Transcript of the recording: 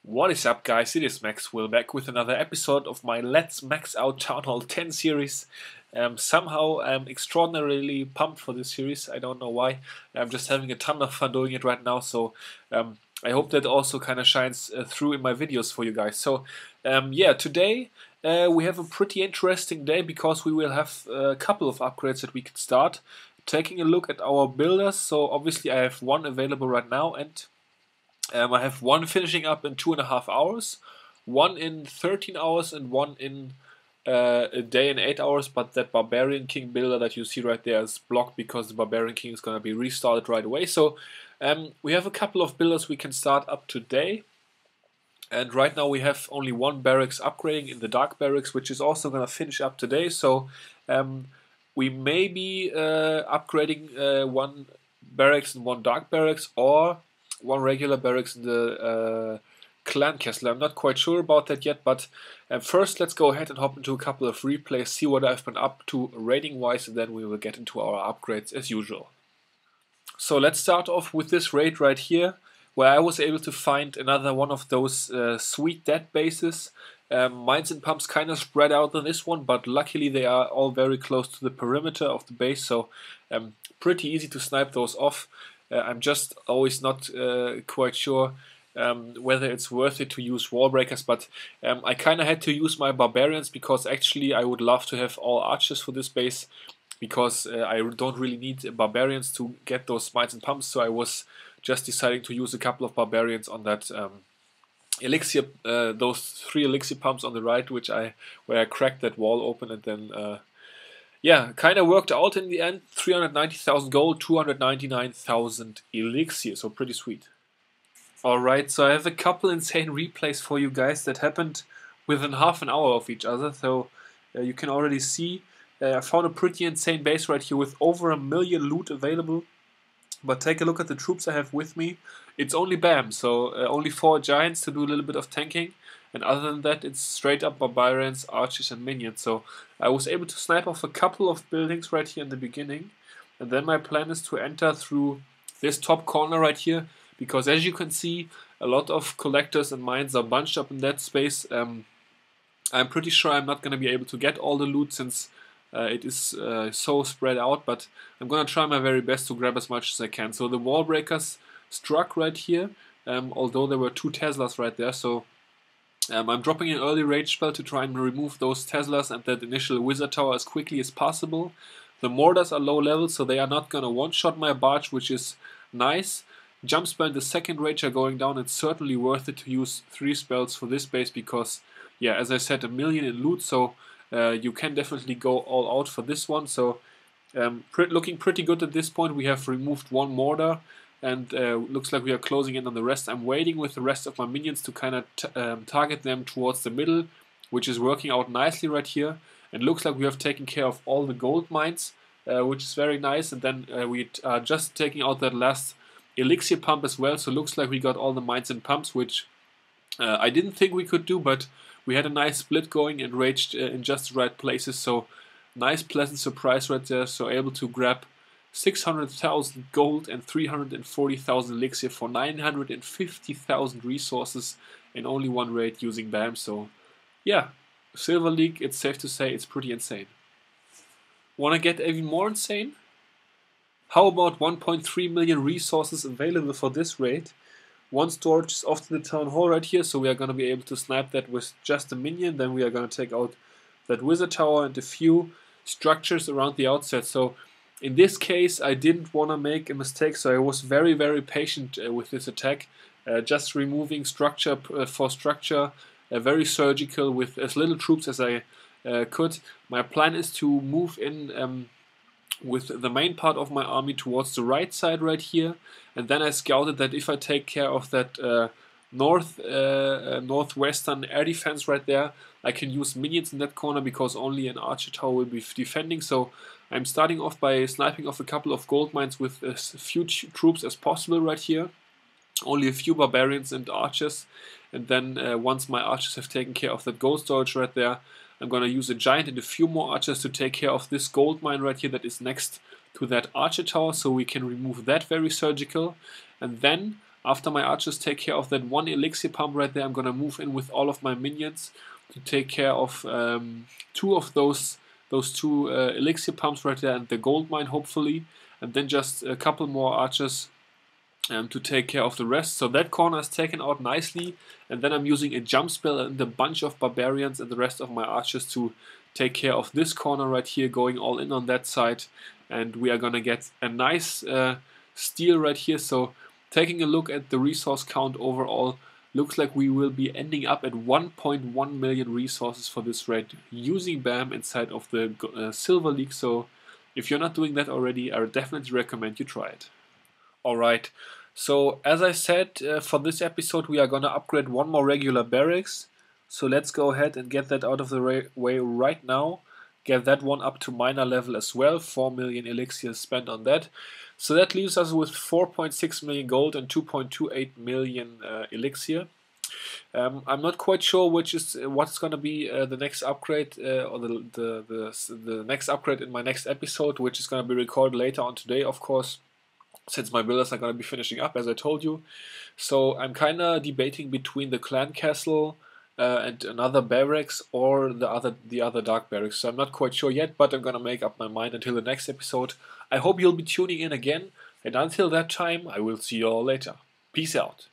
What is up, guys? It is Maxwell back with another episode of my Let's Max Out Town Hall 10 series. Somehow I'm extraordinarily pumped for this series. I don't know why. I'm just having a ton of fun doing it right now, so I hope that also kind of shines through in my videos for you guys. So yeah, today we have a pretty interesting day because we will have a couple of upgrades that we can start. Taking a look at our builders, so obviously I have one available right now, and I have one finishing up in 2.5 hours, one in 13 hours, and one in a day and 8 hours. But that Barbarian King builder that you see right there is blocked because the Barbarian King is going to be restarted right away. So we have a couple of builders we can start up today. And right now we have only one barracks upgrading in the Dark Barracks, which is also going to finish up today. So we may be upgrading one barracks and one Dark Barracks, or one regular barracks in the Clan Castle. I'm not quite sure about that yet, but first let's go ahead and hop into a couple of replays, see what I've been up to raiding wise, and then we will get into our upgrades as usual. So let's start off with this raid right here, where I was able to find another one of those sweet dead bases. Mines and pumps kind of spread out on this one, but luckily they are all very close to the perimeter of the base, so pretty easy to snipe those off. I'm just always not quite sure whether it's worth it to use wall breakers, but I kind of had to use my barbarians because actually I would love to have all archers for this base, because I don't really need barbarians to get those mines and pumps, so I was just deciding to use a couple of barbarians on that elixir, those 3 elixir pumps on the right, where I cracked that wall open, and then yeah, kind of worked out in the end. 390,000 gold, 299,000 elixir, so pretty sweet. Alright, so I have a couple insane replays for you guys that happened within half an hour of each other. So you can already see I found a pretty insane base right here with over 1 million loot available. But take a look at the troops I have with me. It's only BAM, so only 4 giants to do a little bit of tanking. And other than that, it's straight up barbarians, archers, and minions. So I was able to snipe off a couple of buildings right here in the beginning. And then my plan is to enter through this top corner right here, because as you can see, a lot of collectors and mines are bunched up in that space. I'm pretty sure I'm not going to be able to get all the loot since it is so spread out, but I'm going to try my very best to grab as much as I can. So the wall breakers struck right here, although there were 2 Teslas right there, so I'm dropping an early rage spell to try and remove those Teslas and that initial wizard tower as quickly as possible. The mortars are low level, so they are not going to one-shot my barge, which is nice. Jump spell and the second rage are going down. It's certainly worth it to use 3 spells for this base because, yeah, as I said, 1 million in loot, so you can definitely go all out for this one. So looking pretty good at this point. We have removed 1 mortar, and looks like we are closing in on the rest. I'm waiting with the rest of my minions to kind of target them towards the middle, which is working out nicely right here. And looks like we have taken care of all the gold mines, which is very nice. And then we are just taking out that last elixir pump as well. So looks like we got all the mines and pumps, which I didn't think we could do, but we had a nice split going and raged in just the right places. So nice pleasant surprise right there. So able to grab 600,000 gold and 340,000 elixir for 950,000 resources in only one raid using BAM. So yeah, Silver League, it's safe to say it's pretty insane. Wanna get even more insane? How about 1.3 million resources available for this raid? 1 storage is off to the town hall right here, so we are going to be able to snipe that with just a minion. Then we are going to take out that wizard tower and a few structures around the outset. So in this case, I didn't want to make a mistake, so I was very, very patient with this attack. Just removing structure for structure, very surgical with as little troops as I could. My plan is to move in with the main part of my army towards the right side right here, and then I scouted that if I take care of that northwestern air defense right there, I can use minions in that corner because only an archer tower will be defending. So I'm starting off by sniping off a couple of gold mines with as few troops as possible right here. Only a few barbarians and archers, and then once my archers have taken care of that gold storage right there, I'm gonna use a giant and a few more archers to take care of this gold mine right here that is next to that archer tower, so we can remove that very surgical. And then after my archers take care of that one elixir pump right there, I'm gonna move in with all of my minions to take care of two of those two elixir pumps right there and the gold mine hopefully, and then just a couple more archers to take care of the rest. So that corner is taken out nicely, and then I'm using a jump spell and a bunch of barbarians and the rest of my archers to take care of this corner right here, going all in on that side, and we are gonna get a nice steal right here. So taking a look at the resource count overall, looks like we will be ending up at 1.1 million resources for this raid using BAM inside of the Silver League. So if you're not doing that already, I would definitely recommend you try it. Alright, so as I said, for this episode we are gonna upgrade one more regular barracks. So let's go ahead and get that out of the way right now. Get that one up to miner level as well. 4 million elixirs spent on that. So that leaves us with 4.6 million gold and 2.28 million elixir. I'm not quite sure what's going to be the next upgrade or the next upgrade in my next episode, which is going to be recorded later on today, of course, since my builders are going to be finishing up, as I told you. So I'm kind of debating between the clan castle and another barracks or the other dark barracks. So I'm not quite sure yet, but I'm gonna make up my mind until the next episode. I hope you'll be tuning in again, and until that time, I will see you all later. Peace out.